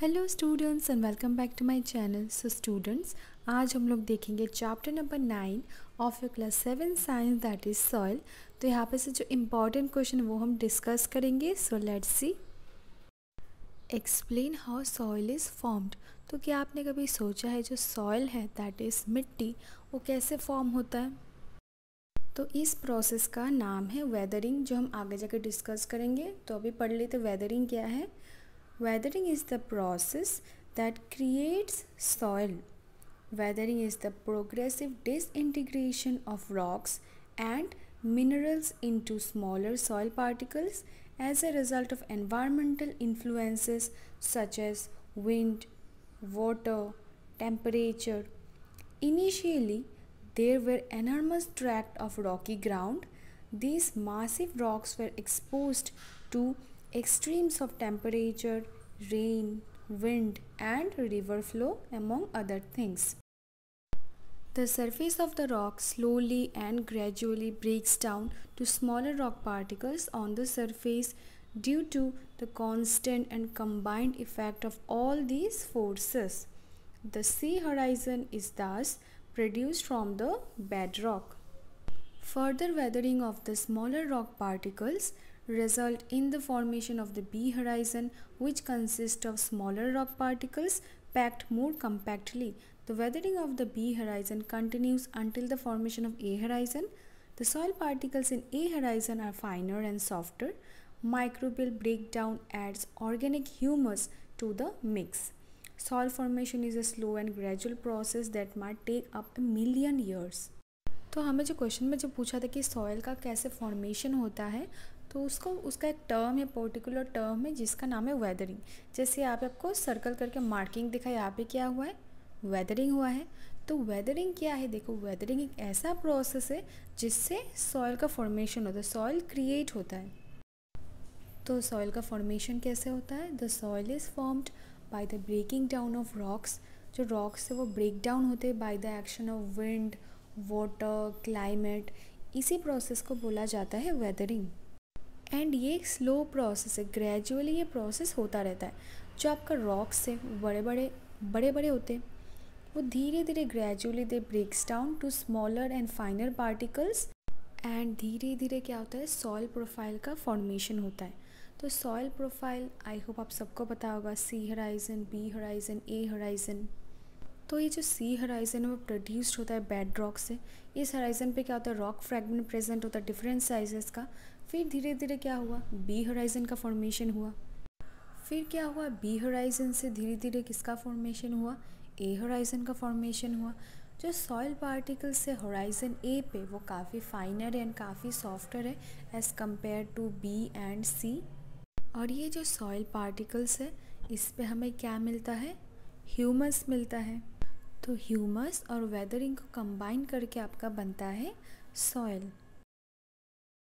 Hello students and welcome back to my channel. So students, आज हम लोग देखेंगे chapter number 9 of your class 7 science that is soil. तो यहाँ पे से जो इम्पॉर्टेंट क्वेश्चन वो हम डिस्कस करेंगे। So let's see. Explain how soil is formed. तो क्या आपने कभी सोचा है जो सॉइल है दैट इज़ मिट्टी, वो कैसे फॉर्म होता है? तो इस प्रोसेस का नाम है वेदरिंग, जो हम आगे जाकर डिस्कस करेंगे। तो अभी पढ़ लेते वेदरिंग क्या है। Weathering is the process that creates soil. Weathering is the progressive disintegration of rocks and minerals into smaller soil particles as a result of environmental influences such as wind, water, temperature. Initially, there were enormous tracts of rocky ground. These massive rocks were exposed to extremes of temperature, rain, wind, and river flow, among other things. The surface of the rock slowly and gradually breaks down to smaller rock particles on the surface due to the constant and combined effect of all these forces. The sea horizon is thus produced from the bedrock. Further weathering of the smaller rock particles result in the formation of the B horizon, which consists of smaller rock particles packed more compactly. The weathering of the B horizon continues until the formation of A horizon. The soil particles in A horizon are finer and softer. Microbial breakdown adds organic humus to the mix. Soil formation is a slow and gradual process that might take up a million years. तो हमें जो question में जो पूछा था कि soil का कैसे फॉर्मेशन होता है, तो उसका एक टर्म है, पर्टिकुलर टर्म है जिसका नाम है वेदरिंग। जैसे यहाँ पे आपको सर्कल करके मार्किंग दिखा, यहाँ पे क्या हुआ है, वेदरिंग हुआ है। तो वेदरिंग क्या है, देखो वेदरिंग एक ऐसा प्रोसेस है जिससे सॉइल का फॉर्मेशन होता है, सॉइल क्रिएट होता है। तो सॉइल का फॉर्मेशन कैसे होता है? The soil is formed by the breaking down of rocks. जो रॉक्स है वो ब्रेक डाउन होते हैं by the action of wind, water, climate. इसी प्रोसेस को बोला जाता है वेदरिंग। एंड ये एक स्लो प्रोसेस है, ग्रेजुअली ये प्रोसेस होता रहता है। जो आपका रॉक्स है बड़े बड़े होते हैं, वो धीरे धीरे gradually they breaks down to smaller and finer particles and धीरे धीरे क्या होता है, सॉइल प्रोफाइल का फॉर्मेशन होता है। तो सॉइल प्रोफाइल आई होप आप सबको पता होगा, C horizon, B horizon, A horizon. तो ये जो सी होराइजन है वो प्रोड्यूस्ड होता है बेड रॉक से। इस होराइजन पे क्या होता है, रॉक फ्रैगमेंट प्रेजेंट होता है डिफरेंट साइजेस का। फिर धीरे धीरे क्या हुआ, बी होराइजन का फॉर्मेशन हुआ। फिर क्या हुआ, बी होराइजन से धीरे धीरे किसका फॉर्मेशन हुआ, ए होराइजन का फॉर्मेशन हुआ। जो सॉइल पार्टिकल्स है होराइजन ए पे वो काफ़ी फाइनर एंड काफ़ी सॉफ्टर है as compared to B and C. और ये जो सॉइल पार्टिकल्स है इस पे हमें क्या मिलता है, ह्यूमस मिलता है। तो ह्यूमस और वेदरिंग को कंबाइन करके आपका बनता है सॉइल।